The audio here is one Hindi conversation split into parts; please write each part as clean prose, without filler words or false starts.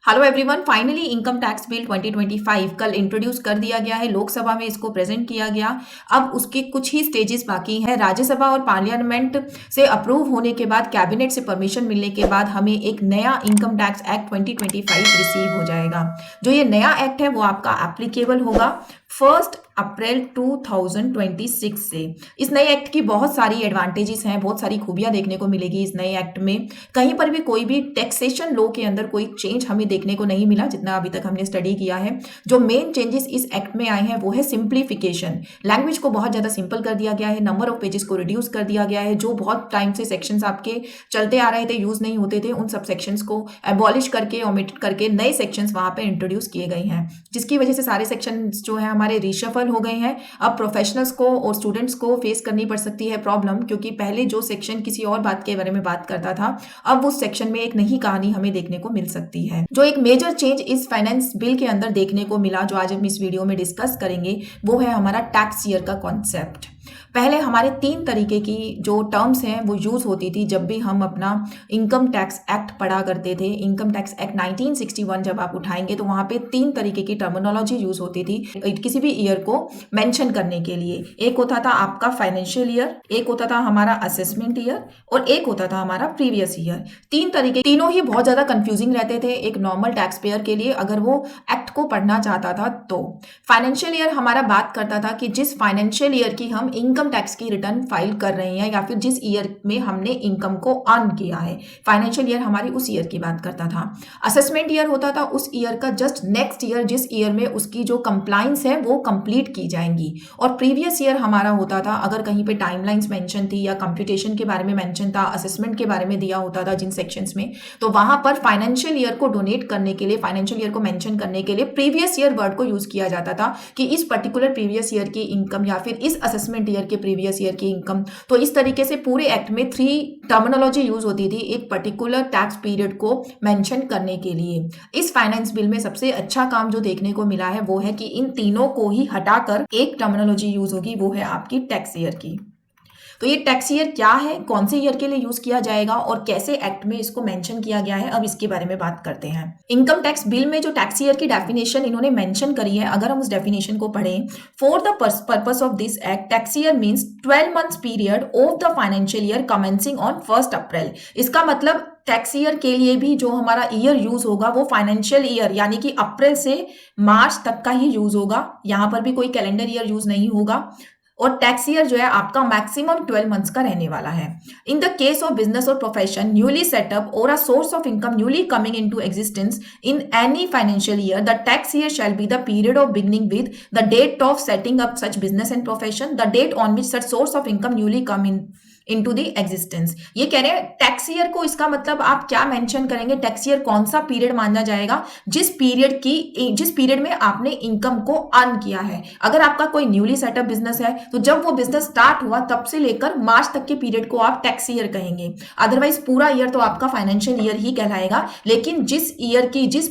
Hello everyone, finally income tax bill 2025 कल इंट्रोड्यूस कर दिया गया है। लोकसभा में इसको प्रेजेंट किया गया। अब उसके कुछ ही स्टेजेस बाकी हैं। राज्यसभा और पार्लियामेंट से अप्रूव होने के बाद, कैबिनेट से परमिशन मिलने के बाद हमें एक नया इनकम टैक्स एक्ट 2025 रिसीव हो जाएगा। जो ये नया एक्ट है वो आपका एप्लीकेबल होगा 1 अप्रैल 2026 से। इस नए एक्ट की बहुत सारी एडवांटेजेस हैं, बहुत सारी खूबियां देखने को मिलेगी इस नए एक्ट में। कहीं पर भी कोई भी टैक्सेशन लॉ के अंदर कोई चेंज हमें देखने को नहीं मिला जितना अभी तक हमने स्टडी किया है। जो मेन चेंजेस इस एक्ट में आए हैं वो है सिंप्लीफिकेशन। लैंग्वेज को बहुत ज़्यादा सिंपल कर दिया गया है, नंबर ऑफ पेजेस को रिड्यूस कर दिया गया है। जो बहुत टाइम से सेक्शंस आपके चलते आ रहे थे, यूज़ नहीं होते थे, उन सब सेक्शंस को एबॉलिश करके, ओमिट करके नए सेक्शंस वहाँ पे इंट्रोड्यूस किए गए हैं, जिसकी वजह से सारे सेक्शंस जो है हमारे रिशफल हो गए हैं। अब प्रोफेशनल्स को और स्टूडेंट्स को फेस करनी पड़ सकती है प्रॉब्लम, क्योंकि पहले जो सेक्शन किसी और बात के बारे में बात करता था, अब उस सेक्शन में एक नई कहानी हमें देखने को मिल सकती है। जो एक मेजर चेंज इस फाइनेंस बिल के अंदर देखने को मिला, जो आज हम इस वीडियो में डिस्कस करेंगे, वो है हमारा टैक्स ईयर का कॉन्सेप्ट। पहले हमारे 3 तरीके की जो टर्म्स हैं वो यूज़ होती थी जब भी हम अपना इनकम टैक्स एक्ट पढ़ा करते थे। इनकम टैक्स एक्ट 1961 जब आप उठाएंगे तो वहाँ पे 3 तरीके की टर्मिनोलॉजी यूज़ होती थी किसी भी ईयर को मेंशन करने के लिए। एक होता था आपका फाइनेंशियल ईयर, एक होता था हमारा असेसमेंट ईयर, और एक होता था हमारा प्रीवियस ईयर। 3 तरीके, तीनों ही बहुत ज़्यादा कंफ्यूजिंग रहते थे एक नॉर्मल टैक्स पेयर के लिए अगर वो एक्ट को पढ़ना चाहता था तो। फाइनेंशियल ईयर हमारा बात करता था कि जिस फाइनेंशियल ईयर की हम इनकम टैक्स की रिटर्न फाइल कर रहे हैं या फिर जिस ईयर में हमने इनकम को अर्न किया है, फाइनेंशियल ईयर हमारी उस ईयर की बात करता था। असेसमेंट ईयर होता था उस ईयर का जस्ट नेक्स्ट ईयर, जिस ईयर में उसकी जो कंप्लाइंस है वो कंप्लीट की जाएंगी। और प्रीवियस ईयर हमारा होता था अगर कहीं पे टाइमलाइंस मेंशन थी या कंप्यूटेशन के बारे में मेंशन था, असेसमेंट के बारे में दिया होता था जिन सेक्शंस में, तो वहां पर फाइनेंशियल ईयर को डोनेट करने के लिए, फाइनेंशियल ईयर को मेंशन करने के लिए प्रीवियस ईयर वर्ड को यूज किया जाता था कि इस पर्टिकुलर प्रीवियस ईयर की इनकम या फिर इस असेसमेंट ईयर के प्रीवियस ईयर की इनकम। तो इस तरीके से पूरे एक्ट में 3 टर्मिनोलॉजी यूज होती थी एक पर्टिकुलर टैक्स पीरियड को मेंशन करने के लिए। इस फाइनेंस बिल में सबसे अच्छा काम जो देखने को मिला है वो है कि इन तीनों को ही हटाकर एक टर्मिनोलॉजी यूज होगी, वो है आपकी टैक्स ईयर की। तो ये टैक्स ईयर क्या है, कौन से ईयर के लिए यूज किया जाएगा और कैसे एक्ट में इसको मेंशन किया गया है, अब इसके बारे में बात करते हैं। इनकम टैक्स बिल में जो टैक्स ईयर की डेफिनेशन इन्होंने मेंशन करी है, अगर हम उस डेफिनेशन को पढ़ें, for the purpose of this act tax year means 12 months period of the financial year commencing on 1 अप्रैल। इसका मतलब टैक्स ईयर के लिए भी जो हमारा ईयर यूज होगा वो फाइनेंशियल ईयर यानी कि अप्रैल से मार्च तक का ही यूज होगा। यहां पर भी कोई कैलेंडर ईयर यूज नहीं होगा। और टैक्स ईयर जो है आपका मैक्सिमम 12 मंथ्स का रहने वाला है। In the case of business और प्रोफेशन न्यूली सेटअप और a source of income newly coming into existence in any financial year, the tax year shall be the period of beginning with the date of setting up such business and profession, the date on which such source of income newly come into the existence. ये कह रहे हैं टैक्स ईयर को, इसका मतलब आप क्या मेंशन करेंगे, टैक्स ईयर कौन सा पीरियड माना जाएगा जिस पीरियड में आपने इनकम को अर्न किया है। अगर आपका कोई न्यूली सेटअप बिजनेस है तो जब वो बिजनेस स्टार्ट हुआ तब से लेकर मार्च तक के पीरियड को आप टैक्स ईयर कहेंगे। अदरवाइज पूरा ईयर तो आपका फाइनेंशियल ईयर ही कहलाएगा। लेकिन जिस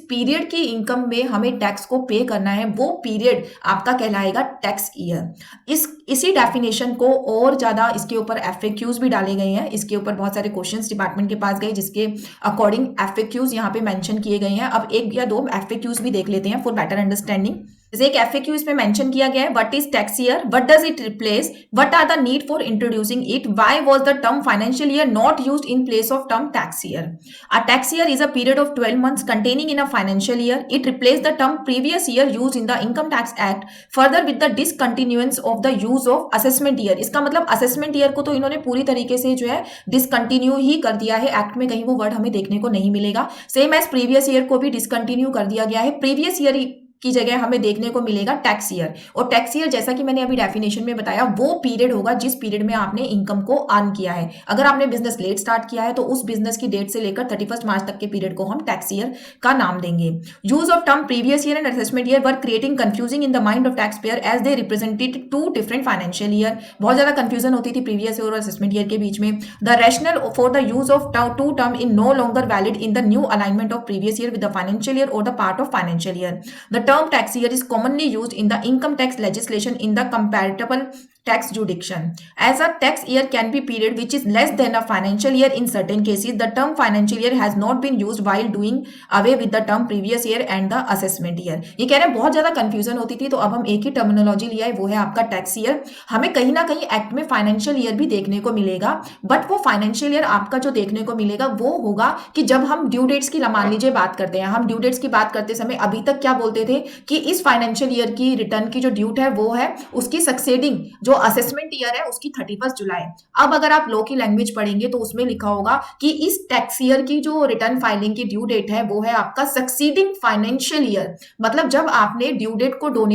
पीरियड की इनकम में हमें टैक्स को पे करना है वो पीरियड आपका कहलाएगा टैक्स ईयर। इसी डेफिनेशन को और ज्यादा इसके ऊपर एफएक्यूज भी डाले गए हैं। इसके ऊपर बहुत सारे क्वेश्चंस डिपार्टमेंट के पास गए जिसके अकॉर्डिंग एफएक्यूज यहाँ पे मेंशन किए गए हैं। अब 1 या 2 एफएक्यूज भी देख लेते हैं फॉर बेटर अंडरस्टैंडिंग। जैसे एक एफएक्यू इसमें मेंशन किया गया है, what is tax year, what does it replace, what are the need for introducing it, why was the term financial year not used in place of term tax year. A tax year is a period of 12 months containing in a financial year. It replaced the term previous year used in the Income Tax Act further with the discontinuance of the use of assessment year. इसका मतलब असेसमेंट ईयर को तो इन्होंने पूरी तरीके से जो है डिसकंटिन्यू ही कर दिया है। एक्ट में कहीं वो वर्ड हमें देखने को नहीं मिलेगा। सेम एज प्रीवियस ईयर को भी डिसकंटिन्यू कर दिया गया है। प्रीवियस ईयर की जगह हमें देखने को मिलेगा टैक्स ईयर। और टैक्स ईयर जैसा कि मैंने अभी डेफिनेशन में बताया वो पीरियड होगा जिस पीरियड में आपने इनकम को अर्न किया है। अगर आपने बिजनेस लेट स्टार्ट किया है तो उस बिजनेस की डेट से लेकर 31 मार्च तक के पीरियड को हम टैक्स ईयर का नाम देंगे। Use of term previous year and assessment year were creating confusing in the mind of tax payer as they represented 2 different financial year. बहुत ज्यादा कंफ्यूजन होती थी प्रीवियस ईयर और असेसमेंट ईयर के बीच में। The rational for the use of 2 term in no longer valid in the new alignment of previous year with the financial year और the part of financial year. The term tax year is commonly used in the income tax legislation in the comparable tax jurisdiction. As a tax year can be period which is less than a financial year in certain cases, the term financial year has not been used while doing away with the term previous year and the assessment year. ये कह रहे हैं बहुत ज्यादा कंफ्यूजन होती थी, तो अब हम एक ही टर्मिनोलॉजी लिया है, वो है आपका टैक्स ईयर। हमें कहीं ना कहीं एक्ट में फाइनेंशियल ईयर भी देखने को मिलेगा, बट वो फाइनेंशियल ईयर आपका जो देखने को मिलेगा वो होगा कि जब हम ड्यू डेट्स की मान लीजिए बात करते हैं, हम ड्यू डेट्स की बात करते समय अभी तक क्या बोलते थे कि इस फाइनेंशियल ईयर की रिटर्न की जो ड्यूट है वो है उसकी सक्सेडिंग जो असेसमेंट ईयर है उसकी 31 जुलाई। अब अगर आप लॉ की लैंग्वेज पढ़ेंगे तो उसमें लिखा होगा कि इस टैक्स ईयर की जो रिटर्न फाइलिंग की ड्यू डेट है वो है आपका सक्सीडिंग फाइनेंशियल ईयर। मतलब जब आपने ड्यू डेट को ड्यू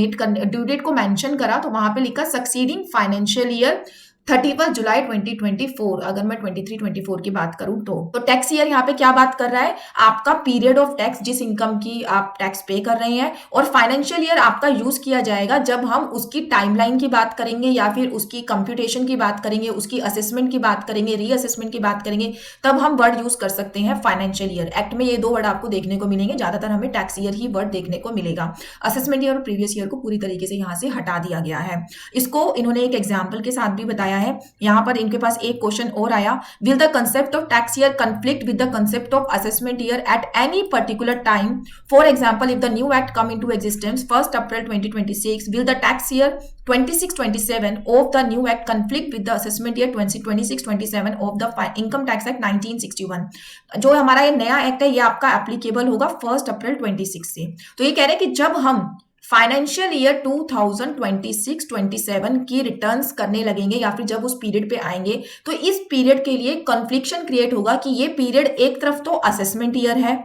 डेट को मेंशन करा तो वहां पे लिखा सक्सीडिंग फाइनेंशियल ईयर 31 जुलाई 2024। अगर मैं 23-24 की बात करूं तो टैक्स ईयर यहाँ पे क्या बात कर रहा है, आपका पीरियड ऑफ टैक्स जिस इनकम की आप टैक्स पे कर रहे हैं, और फाइनेंशियल ईयर आपका यूज किया जाएगा जब हम उसकी टाइमलाइन की बात करेंगे या फिर उसकी कंप्यूटेशन की बात करेंगे, उसकी असेसमेंट की बात करेंगे, रीअसेसमेंट की बात करेंगे, तब हम वर्ड यूज कर सकते हैं फाइनेंशियल ईयर। एक्ट में ये दो वर्ड आपको देखने को मिलेंगे, ज्यादातर हमें टैक्स ईयर ही वर्ड देखने को मिलेगा। असेसमेंट ईयर और प्रीवियस ईयर को पूरी तरीके से यहाँ से हटा दिया गया है। इसको इन्होंने एक एग्जाम्पल के साथ भी बताया है। यहां पर इनके पास एक क्वेश्चन और आया, will the concept of tax year conflict with the concept of assessment year at any particular time? For example, if the new act come into existence 1 April 2026, will the tax year 26-27 of the new act conflict with the assessment year 26-27 of the income tax act 1961? जो हमारा ये नया एक्ट है ये आपका एप्लीकेबल होगा 1 अप्रैल 26 से। तो ये कह रहे हैं कि जब हम फाइनेंशियल ईयर 2026-27 की रिटर्न्स करने लगेंगे या फिर जब उस पीरियड पे आएंगे तो इस पीरियड के लिए कॉन्फ्लिक्शन क्रिएट होगा कि ये पीरियड एक तरफ तो असेसमेंट ईयर है,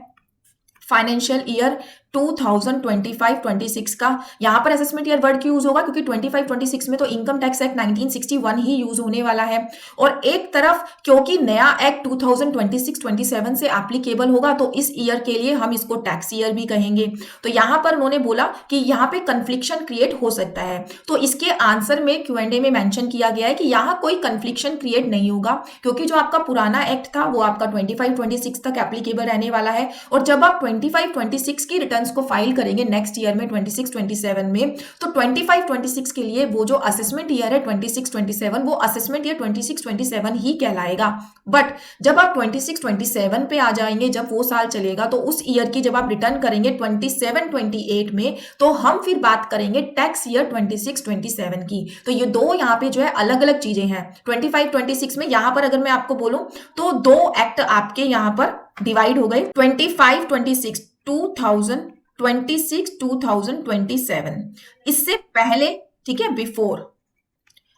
फाइनेंशियल ईयर 2025-26 का। यहां पर असेसमेंट ईयर वर्ड क्यों यूज होगा, क्योंकि 25-26 में तो इनकम टैक्स एक्ट 1961 ही यूज होने वाला है, और एक तरफ क्योंकि नया एक्ट 2026-27 से एप्लीकेबल होगा तो इस ईयर के लिए हम इसको टैक्स ईयर भी कहेंगे। तो यहां पर उन्होंने बोला कि यहां पे कन्फ्लिक्शन क्रिएट हो सकता है, तो इसके आंसर में Q&A में मेंशन किया गया है कि यहां कोई कन्फ्लिक्शन क्रिएट नहीं होगा, क्योंकि जो आपका पुराना एक्ट था वो आपका 25-26 तक एप्लीकेबल रहने वाला है, और जब आप 25-26 की रिटर्न को फाइल करेंगे नेक्स्ट ईयर में 26-27 में, तो 25-26 के लिए वो जो असेसमेंट ईयर है 26-27 वो असेसमेंट ईयर 26-27 ही कहलाएगा। बट जब आप 26-27 पे आ जाएंगे, जब वो साल चलेगा, तो उस ईयर की जब आप रिटर्न करेंगे 27-28 में, तो हम फिर बात करेंगे टैक्स ईयर 26-27 की। तो ये दो यहाँ पे जो है अलग अलग चीजें हैं। 25-26 में यहां पर अगर मैं आपको बोलूं तो दो एक्ट आपके यहां पर डिवाइड हो गए, 25-26 2026-2027। इससे पहले, ठीक है, बिफोर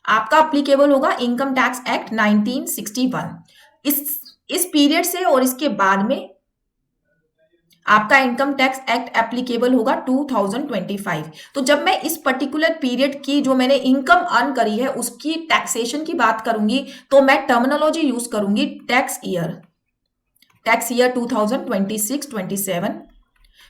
आपका अप्लीकेबल होगा इनकम टैक्स एक्ट 1961। इस पीरियड से और इसके बाद में आपका इनकम टैक्स एक्ट एप्लीकेबल होगा 2025। तो जब मैं इस पर्टिकुलर पीरियड की जो मैंने इनकम अर्न करी है उसकी टैक्सेशन की बात करूंगी तो मैं टर्मिनोलॉजी यूज करूंगी टैक्स ईयर 2026-27।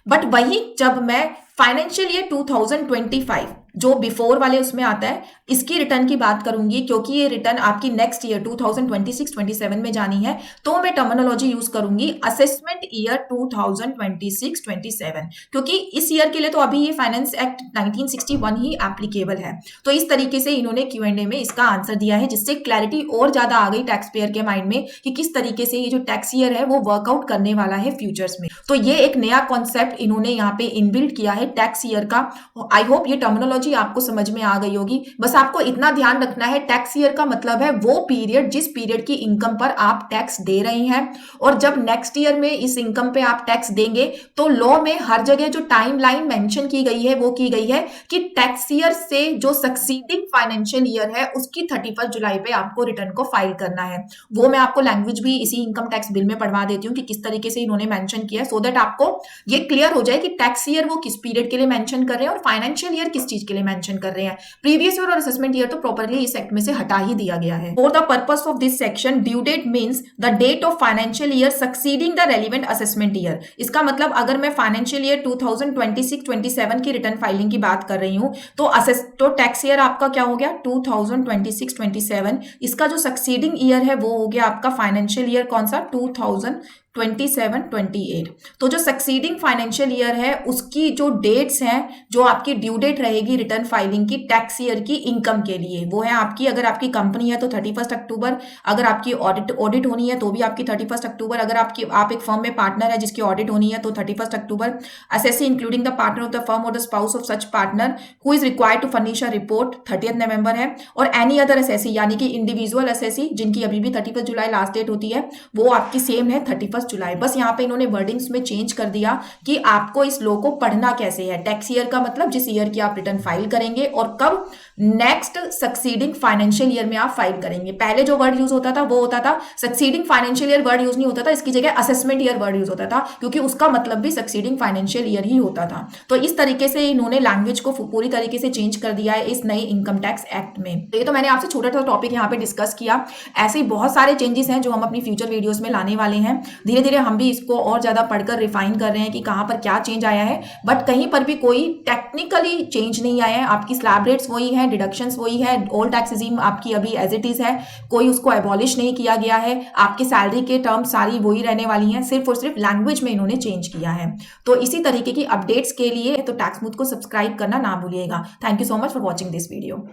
बट वही जब मैं फाइनेंशियल ईयर 2025 जो बिफोर वाले उसमें आता है इसकी रिटर्न की बात करूंगी, क्योंकि ये रिटर्न आपकी नेक्स्ट ईयर 2026-27 में जानी है, तो मैं टर्मिनोलॉजी यूज करूंगी असेसमेंट ईयर 2026-27, क्योंकि इस ईयर के लिए तो अभी ये फाइनेंस एक्ट 1961 ही एप्लीकेबल है। तो इस तरीके से इन्होंने Q&A में इसका आंसर दिया है, जिससे क्लैरिटी और ज्यादा आ गई टैक्स पेयर के माइंड में कि किस तरीके से ये जो टैक्स ईयर है वो वर्कआउट करने वाला है फ्यूचर्स में। तो ये एक नया कॉन्सेप्ट इन्होंने यहाँ पे इनबिल्ट किया है टैक्स ईयर का। आई होप ये टर्मिनोलॉजी आपको समझ में आ गई होगी। बस आपको इतना ध्यान रखना है, टैक्स ईयर का मतलब है वो पीरियड जिस पीरियड की इनकम पर आप टैक्स दे रहे हैं, और जब नेक्स्ट ईयर में इस इनकम पे आप टैक्स देंगे तो लॉ में हर जगह जो टाइम लाइन मेंशन की गई है वो की गई है कि टैक्स ईयर से जो सक्सीडिंग फाइनेंशियल ईयर है उसकी 31 जुलाई पे आपको रिटर्न को फाइल करना है। वो मैं आपको लैंग्वेज भी इसी इनकम टैक्स बिल में पढ़वा देती हूँ कि किस तरीके से इन्होंने मेंशन किया है, सो दैट आपको ये क्लियर हो जाए कि टैक्स ईयर वो किस पीरियड के लिए मेंशन कर रहे हैं और फाइनेंशियल ईयर किस चीज के लिए मेंशन कर रहे हैं। प्रीवियस ईयर और असेसमेंट ईयर तो प्रॉपर्ली इस सेक्ट में से हटा ही दिया गया है। For the purpose of this section, due date means the date of financial year succeeding the relevant assessment year. इसका मतलब अगर मैं फाइनेंशियल ईयर 2026-27 की रिटर्न फाइलिंग की बात कर रही हूं तो टैक्स ईयर आपका क्या हो गया 2026-27। इसका जो सक्सीडिंग ईयर है वो हो गया आपका फाइनेंशियल ईयर कौन सा 2025 27, 28। तो जो सक्सीडिंग फाइनेंशियल ईयर है उसकी जो डेट्स हैं, जो आपकी ड्यू डेट रहेगी रिटर्न फाइलिंग की टैक्स ईयर की इनकम के लिए, वो है आपकी, अगर आपकी कंपनी है तो 31 अक्टूबर, अगर आपकी ऑडिट होनी है तो भी आपकी 31 अक्टूबर, अगर आप एक फर्म में पार्टनर है जिसकी ऑडिट होनी है तो 31 October, assessee including the partner of the firm और the spouse of such partner who is required to furnish a report 30 November है, और एनी अदर असेसी यानी कि इंडिविजुअल असेसी जिनकी अभी भी 31 जुलाई लास्ट डेट होती है, वो आपकी सेम है 31 जुलाई। बस यहाँ पे इन्होंने वर्डिंग्स में चेंज कर दिया कि आपको इस लॉ को पढ़ना कैसे है। टैक्स ईयर का मतलब जिस ईयर की आप रिटर्न फाइल करेंगे और कब नेक्स्ट सक्सीडिंग फाइनेंशियल ईयर में आप फाइल करेंगे। पहले जो वर्ड यूज होता था वो होता था succeeding financial year, word use नहीं होता था, इसकी जगह असेसमेंट ईयर वर्ड यूज होता था, क्योंकि उसका मतलब भी सक्सीडिंग फाइनेंशियल ईयर ही होता था। तो इस तरीके से इन्होंने लैंग्वेज को पूरी तरीके से चेंज कर दिया है इस नए इनकम टैक्स एक्ट में। तो ये तो मैंने आपसे छोटा सा टॉपिक यहाँ पे डिस्कस किया। ऐसे ही बहुत सारे चेंजेस हैं जो हम अपनी फ्यूचर वीडियोस में लाने वाले हैं। धीरे धीरे हम भी इसको और ज्यादा पढ़कर रिफाइन कर रहे हैं कि कहाँ पर क्या चेंज आया है, बट कहीं पर भी कोई टेक्निकली चेंज नहीं आया है। आपकी स्लैब रेट्स वही है, डिडक्शंस वही है, ओल्ड टैक्स रिजीम आपकी अभी एज इट इज है, कोई उसको एबॉलिश नहीं किया गया है। आपकी सैलरी के टर्म्स सारी वही रहने वाली हैं, सिर्फ और सिर्फ लैंग्वेज में इन्होंने चेंज किया है। तो इसी तरीके की अपडेट्स के लिए तो टैक्समूथ को सब्सक्राइब करना ना भूलिएगा। Thank you so much for watching this video.